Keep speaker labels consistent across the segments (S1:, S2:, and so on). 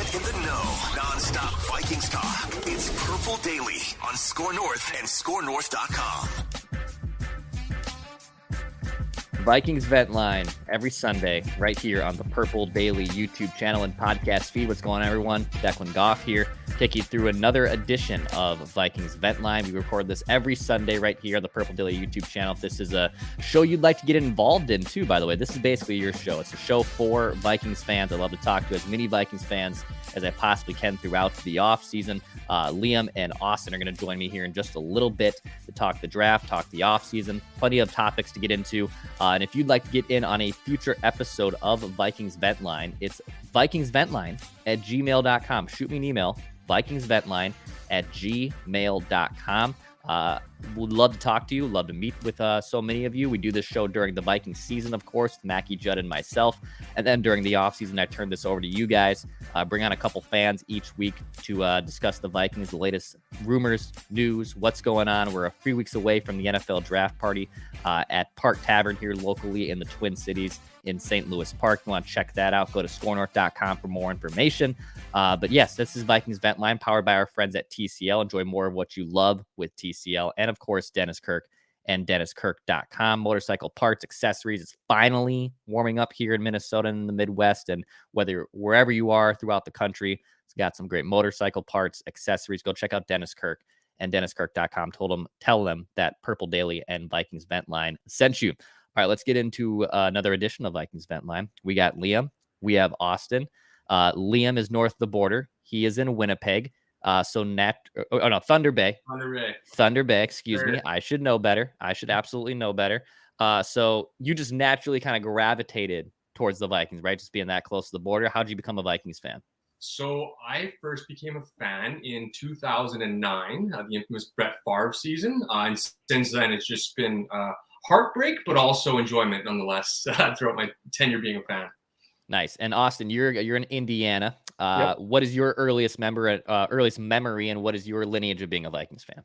S1: Get in the know. Non-stop Vikings talk. It's Purple Daily on Score North and scorenorth.com.
S2: Vikings Vent Line every Sunday right here on the Purple Daily YouTube channel and podcast feed. What's going on, everyone? Declan Goff here, taking you through another edition of Vikings Vent Line. We record this every Sunday right here on the Purple Daily YouTube channel. If this is a show you'd like to get involved in too, by the way, this is basically your show. It's a show for Vikings fans. I love to talk to as many Vikings fans as I possibly can throughout the offseason. Liam and Austin are going to join me here in just a little bit to talk the draft, talk the offseason. Plenty of topics to get into. And if you'd like to get in on a future episode of Vikings Vent Line, it's vikingsventline@gmail.com. Shoot me an email, vikingsventline@gmail.com. Would love to talk to you. Love to meet with so many of you. We do this show during the Vikings season, of course, with Mackie, Judd, and myself. And then during the offseason, I turn this over to you guys. Bring on a couple fans each week to discuss the Vikings, the latest rumors, news, what's going on. We're a few weeks away from the NFL draft party at Park Tavern here locally in the Twin Cities in St. Louis Park. You want to check that out, go to scorenorth.com for more information. But yes, this is Vikings Vent Line, powered by our friends at TCL. Enjoy more of what you love with TCL. And of course, Dennis Kirk and DennisKirk.com. Motorcycle parts, accessories. It's finally warming up here in Minnesota and in the Midwest. And wherever you are throughout the country, it's got some great motorcycle parts, accessories. Go check out Dennis Kirk and DennisKirk.com. Tell them that Purple Daily and Vikings Vent Line sent you. All right, let's get into another edition of Vikings Vent Line. We got Liam. We have Austin. Liam is north of the border. He is in Winnipeg. Thunder Bay. Thunder Bay, excuse me. I should know better. I should absolutely know better. So you just naturally kind of gravitated towards the Vikings, right? Just being that close to the border. How did you become a Vikings fan?
S3: So I first became a fan in 2009, the infamous Brett Favre season. And since then, it's just been heartbreak, but also enjoyment nonetheless throughout my tenure being a fan.
S2: Nice. And Austin, you're in Indiana.
S4: Yep.
S2: What is your earliest memory, and what is your lineage of being a Vikings fan?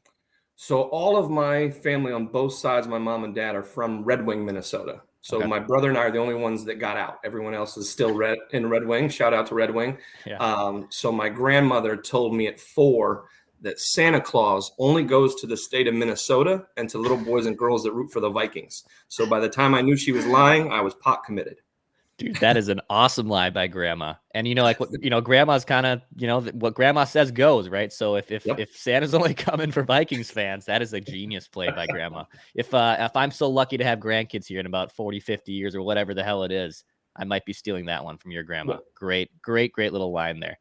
S4: So all of my family on both sides, my mom and dad, are from Red Wing, Minnesota. So
S2: Okay.
S4: My brother and I are the only ones that got out. Everyone else is still in Red Wing. Shout out to Red Wing.
S2: Yeah.
S4: So my grandmother told me at 4 that Santa Claus only goes to the state of Minnesota and to little boys and girls that root for the Vikings. So by the time I knew she was lying, I was pot committed.
S2: Dude, that is an awesome lie by grandma. And grandma's kind of, what grandma says goes, right? So if Santa's only coming for Vikings fans, that is a genius play by grandma. If I'm so lucky to have grandkids here in about 40, 50 years or whatever the hell it is, I might be stealing that one from your grandma.
S4: Yeah.
S2: Great little line there.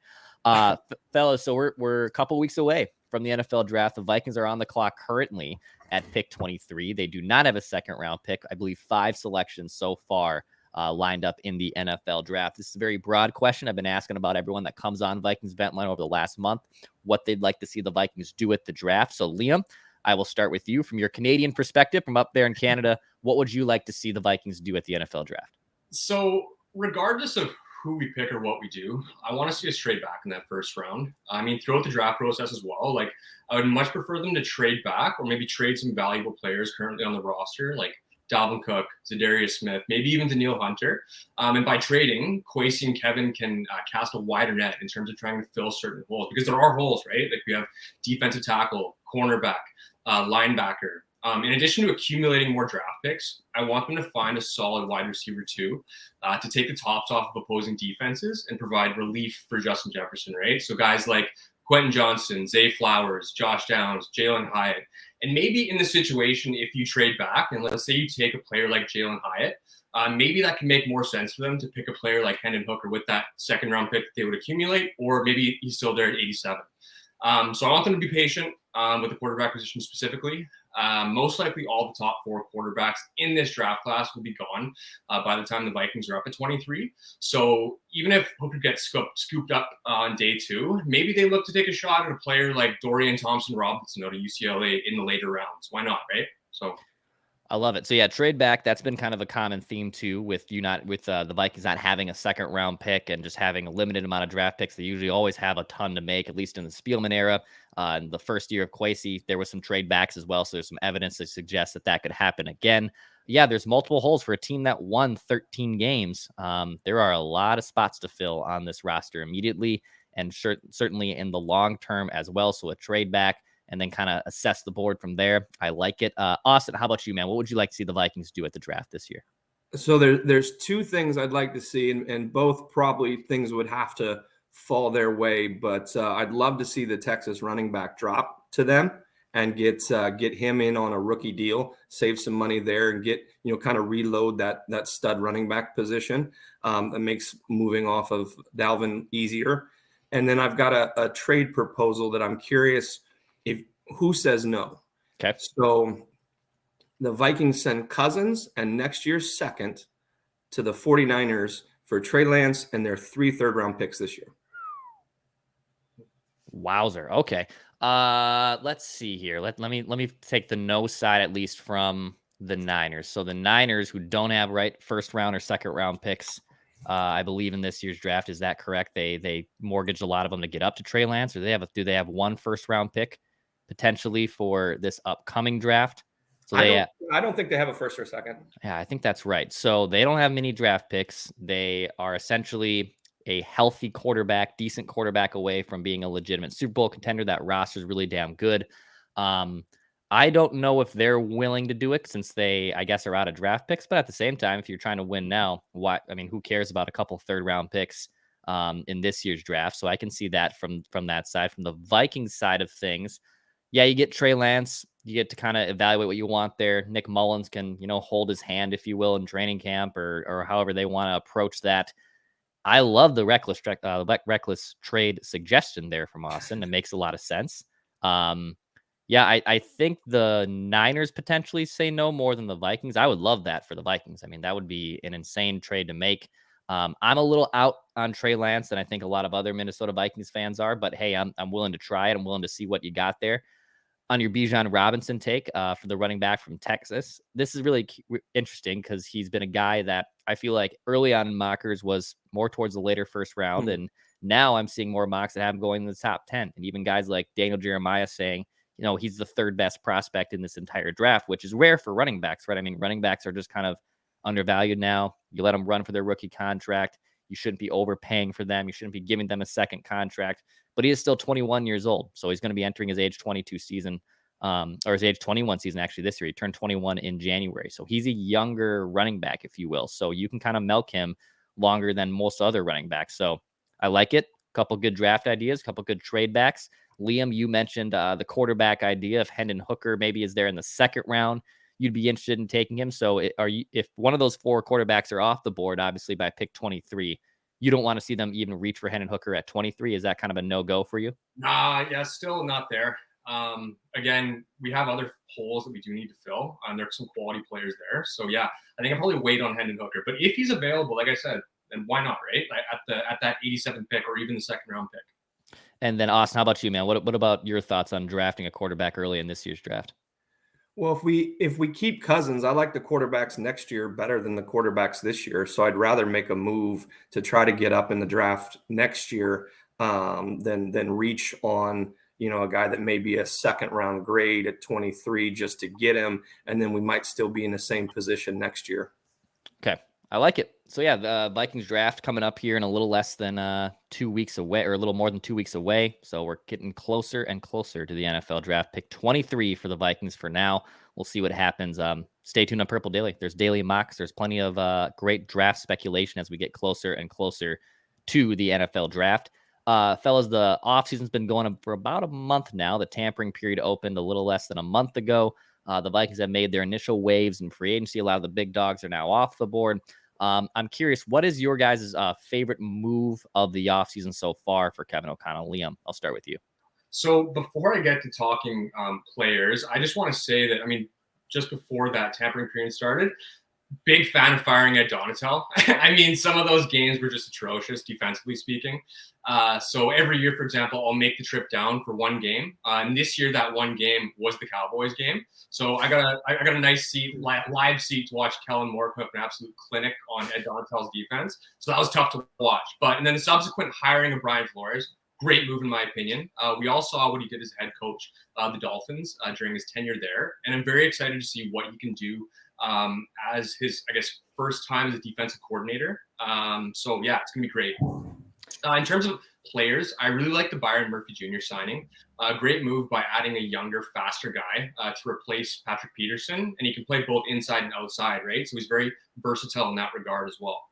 S2: Fellas, so we're a couple weeks away from the NFL draft. The Vikings are on the clock currently at pick 23. They do not have a second round pick. I believe 5 selections so far lined up in the NFL draft. This is a very broad question. I've been asking about everyone that comes on Vikings Vent Line over the last month, what they'd like to see the Vikings do at the draft. So Liam, I will start with you from your Canadian perspective from up there in Canada. What would you like to see the Vikings do at the NFL draft?
S3: So regardless of who we pick or what we do, I want to see us trade back in that first round. I mean, throughout the draft process as well. Like, I would much prefer them to trade back or maybe trade some valuable players currently on the roster, like Dalvin Cook, Zadarius Smith, maybe even Daniil Hunter. And by trading, Kwesi and Kevin can cast a wider net in terms of trying to fill certain holes, because there are holes, right? Like we have defensive tackle, cornerback, linebacker. In addition to accumulating more draft picks, I want them to find a solid wide receiver too, to take the tops off of opposing defenses and provide relief for Justin Jefferson, right? So guys like Quentin Johnston, Zay Flowers, Josh Downs, Jalen Hyatt. And maybe in the situation, if you trade back, and let's say you take a player like Jalen Hyatt, maybe that can make more sense for them to pick a player like Hendon Hooker with that second round pick that they would accumulate, or maybe he's still there at 87. So I want them to be patient with the quarterback position specifically. Most likely all the top 4 quarterbacks in this draft class will be gone by the time the Vikings are up at 23. So even if Hooker gets scooped up on day 2, maybe they look to take a shot at a player like Dorian Thompson-Robinson out of UCLA in the later rounds. Why not, right? So
S2: I love it. So yeah, trade back. That's been kind of a common theme too, with the Vikings not having a second round pick and just having a limited amount of draft picks. They usually always have a ton to make, at least in the Spielman era. In the first year of Kwesi, there was some trade backs as well. So there's some evidence to suggest that could happen again. yeah, there's multiple holes for a team that won 13 games. There are a lot of spots to fill on this roster immediately, and certainly in the long term as well. So a trade back and then kind of assess the board from there. I like it. Austin, how about you, man? What would you like to see the Vikings do at the draft this year?
S4: So there's two things I'd like to see, and both probably things would have to fall their way. But I'd love to see the Texas running back drop to them and get him in on a rookie deal, save some money there, and get kind of reload that stud running back position. That makes moving off of Dalvin easier. And then I've got a trade proposal that I'm curious if who says no.
S2: Okay.
S4: So the Vikings send Cousins and next year's second to the 49ers for Trey Lance and their 3 third-round picks this year.
S2: Wowzer. Okay. Let's see here. Let me take the no side, at least from the Niners. So the Niners, who don't have first round or second round picks, I believe in this year's draft. Is that correct? They mortgaged a lot of them to get up to Trey Lance, or do they have 1 first round pick potentially for this upcoming draft? So
S4: I don't think they have a first or second.
S2: Yeah, I think that's right. So they don't have many draft picks. They are essentially a healthy quarterback, decent quarterback away from being a legitimate Super Bowl contender. That roster is really damn good. I don't know if they're willing to do it since they, I guess, are out of draft picks. But at the same time, if you're trying to win now, who cares about a couple third-round picks in this year's draft? So I can see that from that side. From the Vikings side of things, yeah, you get Trey Lance. You get to kind of evaluate what you want there. Nick Mullins can, hold his hand, if you will, in training camp or however they want to approach that. I love the reckless trade suggestion there from Austin. It makes a lot of sense. Yeah, I think the Niners potentially say no more than the Vikings. I would love that for the Vikings. I mean, that would be an insane trade to make. I'm a little out on Trey Lance than I think a lot of other Minnesota Vikings fans are, but hey, I'm willing to try it. I'm willing to see what you got there. On your Bijan Robinson take for the running back from Texas, this is really interesting because he's been a guy that I feel like early on in mockers was more towards the later first round. And now I'm seeing more mocks that have him going in the top 10. And even guys like Daniel Jeremiah saying, he's the 3rd best prospect in this entire draft, which is rare for running backs, right? I mean, running backs are just kind of undervalued now. You let them run for their rookie contract. You shouldn't be overpaying for them. You shouldn't be giving them a second contract. But he is still 21 years old. So he's going to be entering his age 22 season, or his age 21 season, actually, this year. He turned 21 in January. So he's a younger running back, if you will. So you can kind of milk him longer than most other running backs. So I like it. A couple good draft ideas, a couple good trade backs. Liam, you mentioned the quarterback idea of Hendon Hooker maybe is there in the 2nd round. You'd be interested in taking him. So if one of those 4 quarterbacks are off the board, obviously by pick 23, you don't want to see them even reach for Hendon Hooker at 23. Is that kind of a no-go for you?
S3: Yeah, still not there. Again, we have other holes that we do need to fill. There's some quality players there. So yeah, I think I'll probably wait on Hendon Hooker. But if he's available, like I said, then why not, right? Like at that 87th pick or even the 2nd round pick.
S2: And then Austin, how about you, man? What about your thoughts on drafting a quarterback early in this year's draft?
S4: Well, if we keep Cousins, I like the quarterbacks next year better than the quarterbacks this year. So I'd rather make a move to try to get up in the draft next year than reach on a guy that may be a 2nd round grade at 23 just to get him, and then we might still be in the same position next year.
S2: Okay, I like it. So yeah, the Vikings draft coming up here in a little less than 2 weeks away, or a little more than 2 weeks away. So we're getting closer and closer to the NFL draft. Pick 23 for the Vikings for now. We'll see what happens. Stay tuned on Purple Daily. There's daily mocks. There's plenty of great draft speculation as we get closer and closer to the NFL draft. Fellas, the offseason's been going on for about a month now. The tampering period opened a little less than a month ago. The Vikings have made their initial waves in free agency. A lot of the big dogs are now off the board. I'm curious, what is your guys' favorite move of the offseason so far for Kevin O'Connell? Liam, I'll start with you.
S3: So before I get to talking players, I just want to say that, just before that tampering period started, big fan of firing at Donatel. Some of those games were just atrocious, defensively speaking. So every year, for example, I'll make the trip down for one game. And this year, that one game was the Cowboys game. So I got a nice seat, live seat to watch Kellen Moore put up an absolute clinic on Ed Donatel's defense. So that was tough to watch. And then the subsequent hiring of Brian Flores, great move in my opinion. We all saw what he did as head coach, the Dolphins, during his tenure there. And I'm very excited to see what he can do as his, I guess, first time as a defensive coordinator. So yeah, it's gonna be great. In terms of players, I really like the Byron Murphy Jr. signing. A great move by adding a younger, faster guy to replace Patrick Peterson, and he can play both inside and outside, right? So he's very versatile in that regard as well.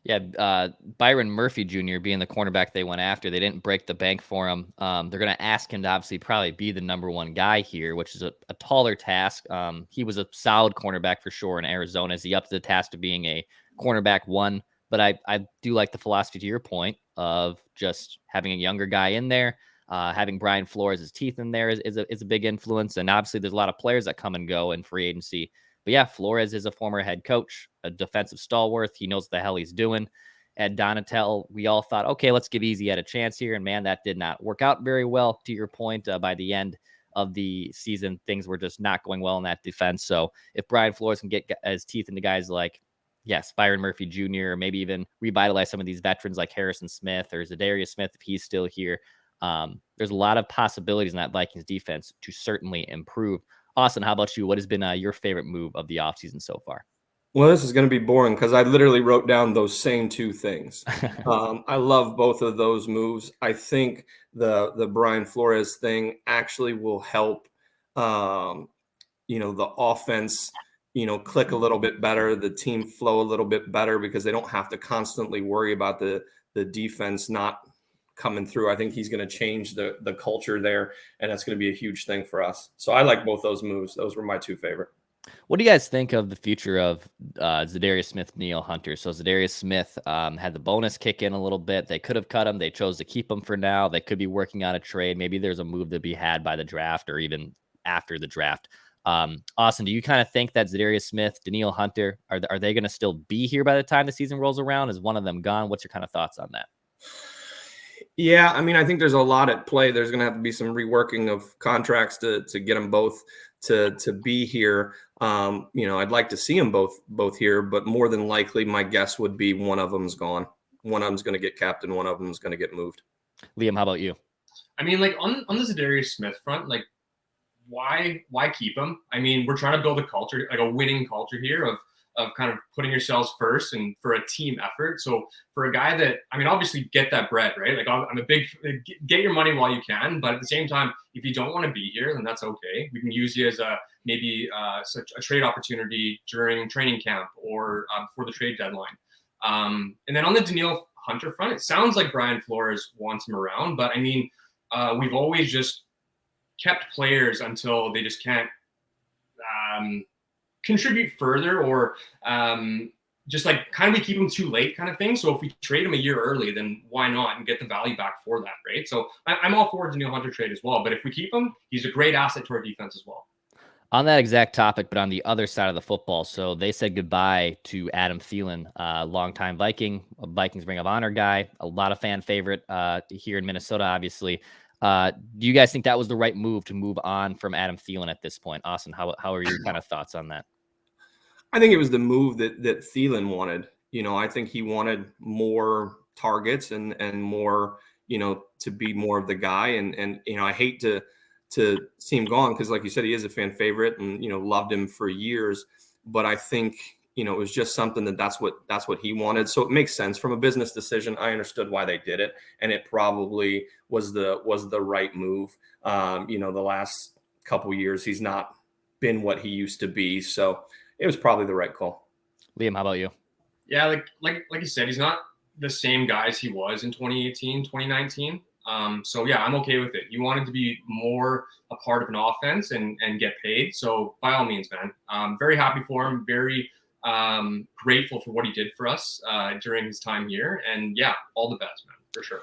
S2: Yeah, Byron Murphy Jr. being the cornerback they went after, they didn't break the bank for him. They're going to ask him to obviously probably be the number one guy here, which is a taller task. He was a solid cornerback for sure in Arizona. Is he up to the task of being a cornerback one? But I do like the philosophy, to your point, of just having a younger guy in there. Having Brian Flores' teeth in there is a big influence. And obviously there's a lot of players that come and go in free agency. But yeah, Flores is a former head coach, a defensive stalwart. He knows what the hell he's doing. At Donatel, we all thought, okay, let's give Easy a chance here. And man, that did not work out very well. To your point, by the end of the season, things were just not going well in that defense. So if Brian Flores can get his teeth into guys like, yes, Byron Murphy Jr., or maybe even revitalize some of these veterans like Harrison Smith or Zadarius Smith, if he's still here, there's a lot of possibilities in that Vikings defense to certainly improve. Austin, how about you? What has been your favorite move of the offseason so far?
S4: Well, this is going to be boring because I literally wrote down those same two things. I love both of those moves. I think the Brian Flores thing actually will help, the offense, click a little bit better, the team flow a little bit better because they don't have to constantly worry about the defense not coming through. I think he's going to change the culture there, and that's going to be a huge thing for us. So I like both those moves. Those were my two favorite.
S2: What do you guys think of the future of Zadarius Smith, Danielle Hunter? So Zadarius Smith had the bonus kick in a little bit. They could have cut him. They chose to keep him for now. They could be working on a trade. Maybe there's a move to be had by the draft or even after the draft. Austin, do you kind of think that Zadarius Smith, Danielle Hunter, are they going to still be here by the time the season rolls around? Is one of them gone? What's your kind of thoughts on that?
S4: Yeah, I mean, I think there's a lot at play. There's going to have to be some reworking of contracts to get them both to be here. I'd like to see them both here, but more than likely, my guess would be one of them's gone. One of them's going to get capped, and one of them's going to get moved.
S2: Liam, how about you?
S3: I mean, like on the Zadarius Smith front, like why keep him? I mean, we're trying to build a culture, like a winning culture here of kind of putting yourselves first and for a team effort. So for a guy that, I mean, obviously get that bread, right? Like I'm a big, get your money while you can, but at the same time, if you don't want to be here, then that's okay. We can use you as maybe such a trade opportunity during training camp or for the trade deadline. And then on the Danielle Hunter front, it sounds like Brian Flores wants him around, but I mean, we've always just kept players until they just can't contribute further or just like kind of we keep them too late kind of thing. So if we trade them a year early, then why not and get the value back for that, right? So I'm all for the Danielle Hunter trade as well. But if we keep him, he's a great asset to our defense as well.
S2: On that exact topic, but on the other side of the football, so they said goodbye to Adam Thielen, longtime Viking, a Vikings Ring of Honor guy, a lot of fan favorite here in Minnesota, obviously. Do you guys think that was the right move to move on from Adam Thielen at this point? Austin, how are your kind of thoughts on that?
S4: I think it was the move that Thielen wanted. I think he wanted more targets and more, to be more of the guy. And I hate to see him gone because, like you said, he is a fan favorite and, loved him for years. But I think, it was just something that's what he wanted. So it makes sense from a business decision. I understood why they did it, and it probably was the right move. The last couple of years, he's not been what he used to be. So it was probably the right call.
S2: Liam, how about you?
S3: Yeah, like you said, he's not the same guy as he was in 2018, 2019. So yeah, I'm okay with it. You wanted to be more a part of an offense and get paid. So by all means, man, I'm very happy for him. Very grateful for what he did for us during his time here. And yeah, all the best, man, for sure.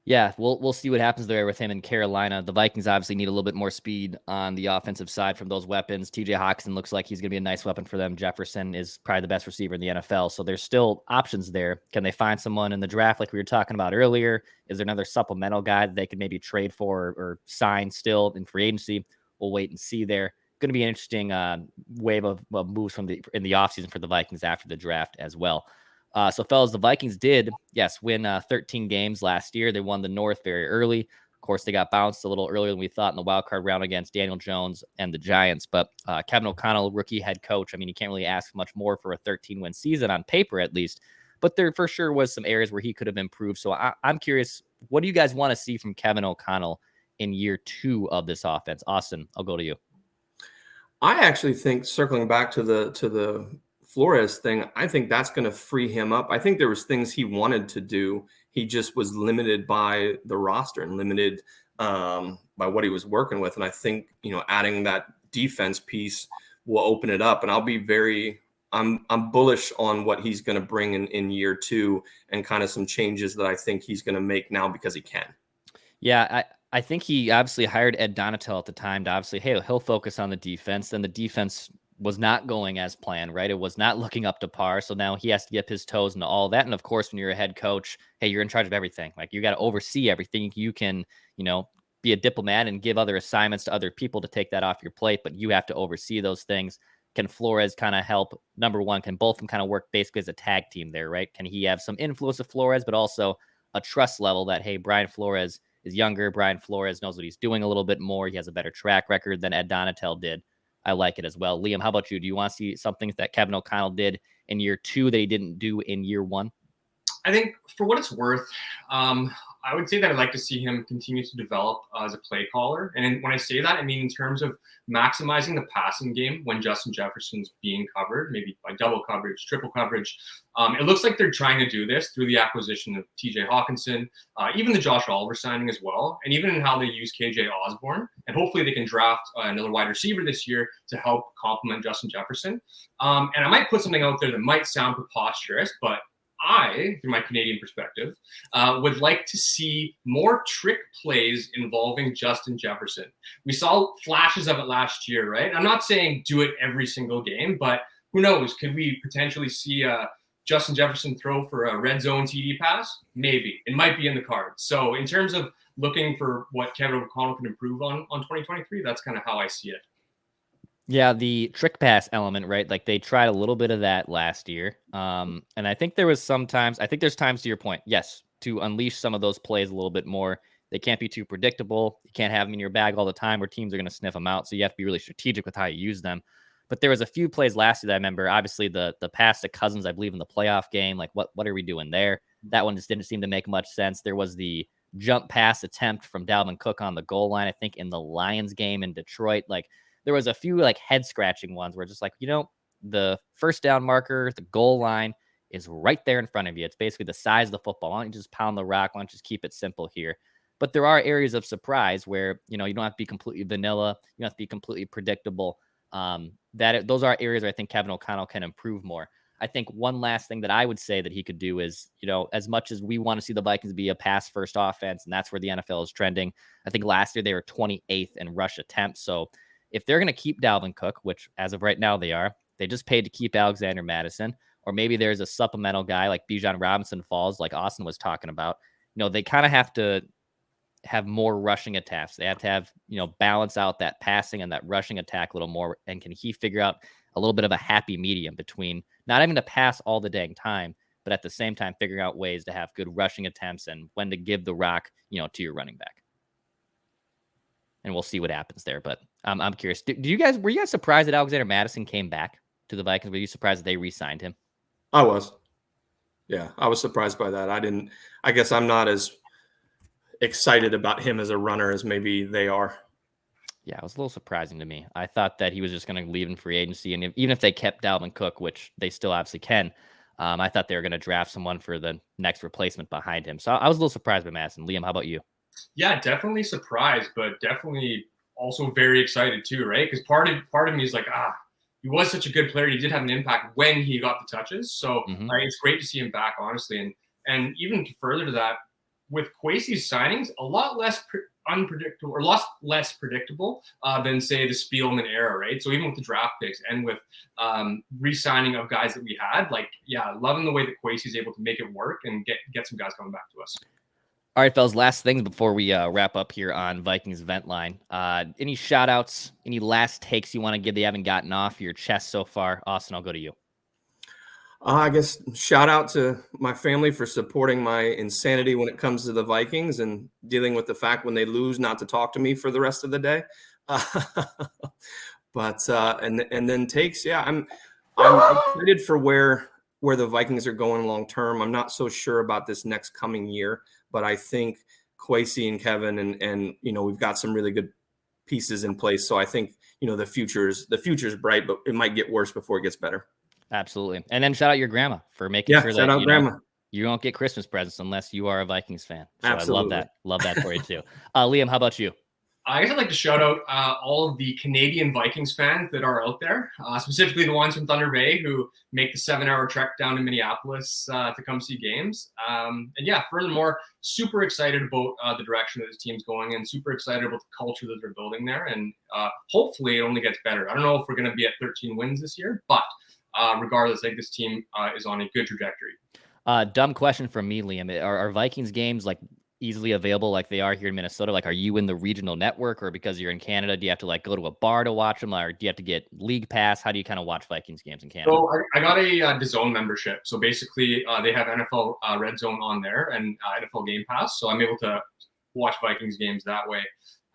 S2: Yeah, we'll see what happens there with him in Carolina. The Vikings obviously need a little bit more speed on the offensive side from those weapons. TJ Hawkinson looks like he's going to be a nice weapon for them. Jefferson is probably the best receiver in the NFL. So there's still options there. Can they find someone in the draft like we were talking about earlier? Is there another supplemental guy that they could maybe trade for or sign still in free agency? We'll wait and see there. Going to be an interesting wave of moves in the offseason for the Vikings after the draft as well. So, fellas, the Vikings did, yes, win 13 games last year. They won the North very early. Of course, they got bounced a little earlier than we thought in the wild card round against Daniel Jones and the Giants. But Kevin O'Connell, rookie head coach, I mean, you can't really ask much more for a 13-win season on paper, at least. But there for sure was some areas where he could have improved. So I'm curious, what do you guys want to see from Kevin O'Connell in year 2 of this offense? Austin, I'll go to you.
S4: I actually think, circling back to the Flores thing, I think that's going to free him up. I think there was things he wanted to do. He just was limited by the roster and limited by what he was working with. And I think, adding that defense piece will open it up. And I'll be I'm bullish on what he's going to bring in year 2 and kind of some changes that I think he's going to make now because he can.
S2: Yeah, I think he obviously hired Ed Donatel at the time to obviously, hey, he'll focus on the defense. Then the defense was not going as planned, right? It was not looking up to par. So now he has to dip his toes into all that. And of course, when you're a head coach, hey, you're in charge of everything. Like, you got to oversee everything. You can, be a diplomat and give other assignments to other people to take that off your plate, but you have to oversee those things. Can Flores kind of help? Number one, can both of them kind of work basically as a tag team there, right? Can he have some influence of Flores, but also a trust level that, hey, Brian Flores is younger. Brian Flores knows what he's doing a little bit more. He has a better track record than Ed Donatel did. I like it as well. Liam, how about you? Do you want to see some things that Kevin O'Connell did in year 2 that he didn't do in year 1?
S3: I think, for what it's worth, I would say that I'd like to see him continue to develop as a play caller. And when I say that, I mean in terms of maximizing the passing game when Justin Jefferson's being covered, maybe by double coverage, triple coverage. It looks like they're trying to do this through the acquisition of TJ Hawkinson, even the Josh Oliver signing as well, and even in how they use KJ Osborne. And hopefully they can draft another wide receiver this year to help complement Justin Jefferson. And I might put something out there that might sound preposterous, but I, through my Canadian perspective, would like to see more trick plays involving Justin Jefferson. We saw flashes of it last year, right? I'm not saying do it every single game, but who knows? Could we potentially see Justin Jefferson throw for a red zone TD pass? Maybe. It might be in the cards. So in terms of looking for what Kevin O'Connell can improve on 2023, that's kind of how I see it.
S2: Yeah, the trick pass element, right? Like, they tried a little bit of that last year. And I think there's times, to your point, yes, to unleash some of those plays a little bit more. They can't be too predictable. You can't have them in your bag all the time, or teams are going to sniff them out. So you have to be really strategic with how you use them. But there was a few plays last year that I remember. Obviously, the pass to Cousins, I believe, in the playoff game. Like, what are we doing there? That one just didn't seem to make much sense. There was the jump pass attempt from Dalvin Cook on the goal line, I think, in the Lions game in Detroit. Like, there was a few like head scratching ones where just like, the first down marker, the goal line is right there in front of you. It's basically the size of the football. Why don't you just pound the rock? Why don't you just keep it simple here? But there are areas of surprise where, you don't have to be completely vanilla. You don't have to be completely predictable. Those are areas where I think Kevin O'Connell can improve more. I think one last thing that I would say that he could do is, as much as we want to see the Vikings be a pass first offense, and that's where the NFL is trending. I think last year they were 28th in rush attempts. So if they're going to keep Dalvin Cook, which as of right now they are, they just paid to keep Alexander Mattison, or maybe there's a supplemental guy like Bijan Robinson falls, like Austin was talking about. They kind of have to have more rushing attacks. They have to have, balance out that passing and that rushing attack a little more. And can he figure out a little bit of a happy medium between not having to pass all the dang time, but at the same time figuring out ways to have good rushing attempts and when to give the rock, to your running back. And we'll see what happens there. But I'm curious. Were you guys surprised that Alexander Mattison came back to the Vikings? Were you surprised that they re-signed him?
S4: I was. Yeah, I was surprised by that. I guess I'm not as excited about him as a runner as maybe they are.
S2: Yeah, it was a little surprising to me. I thought that he was just going to leave in free agency. And even if they kept Dalvin Cook, which they still obviously can, I thought they were going to draft someone for the next replacement behind him. So I was a little surprised by Mattison. Liam, how about you?
S3: Yeah, definitely surprised, but definitely also very excited too, right? Because part of me is like, he was such a good player. He did have an impact when he got the touches. So it's great to see him back, honestly. And even further to that, with Kwesi's signings, a lot less unpredictable or less predictable than say the Spielman era, right? So even with the draft picks and with re-signing of guys that we had, loving the way that Kwesi's able to make it work and get some guys coming back to us.
S2: All right, fellas, last things before we wrap up here on Vikings Vent Line. Any shout-outs, any last takes you want to give that you haven't gotten off your chest so far? Austin, I'll go to you.
S4: I guess shout out to my family for supporting my insanity when it comes to the Vikings and dealing with the fact when they lose not to talk to me for the rest of the day. But and then takes, yeah, I'm excited for where the Vikings are going long term. I'm not so sure about this next coming year, but I think Kwesi and Kevin and we've got some really good pieces in place. So I think the future's bright, but it might get worse before it gets better.
S2: Absolutely. And then shout out your grandma for making sure
S4: shout
S2: that
S4: out grandma.
S2: You don't get Christmas presents unless you are a Vikings fan. So
S4: Absolutely.
S2: I love that. Love that for you too. Liam, how about you?
S3: I guess I'd like to shout out all of the Canadian Vikings fans that are out there, specifically the ones from Thunder Bay who make the 7-hour trek down to Minneapolis to come see games. And yeah, furthermore, super excited about the direction that this team's going and super excited about the culture that they're building there. And hopefully it only gets better. I don't know if we're going to be at 13 wins this year, but regardless, I think this team is on a good trajectory.
S2: Dumb question from me, Liam. Are Vikings games like easily available like they are here in Minnesota? Like, are you in the regional network, or because you're in Canada, do you have to like go to a bar to watch them, or do you have to get league pass? How do you kind of watch Vikings games in Canada?
S3: So I got a DAZN membership. So basically they have NFL Red Zone on there and NFL Game Pass. So I'm able to watch Vikings games that way.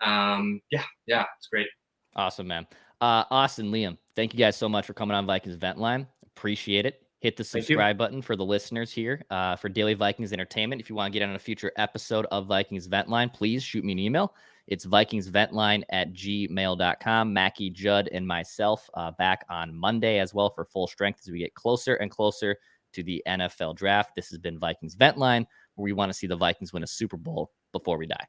S3: Yeah, it's great.
S2: Awesome, man. Austin, Liam, thank you guys so much for coming on Vikings Vent Line. Appreciate it. Hit the subscribe button for the listeners here for Daily Vikings Entertainment. If you want to get on a future episode of Vikings Vent Line, please shoot me an email. It's vikingsventline@gmail.com. Mackie, Judd, and myself back on Monday as well for full strength as we get closer and closer to the NFL draft. This has been Vikings Vent Line, where we want to see the Vikings win a Super Bowl before we die.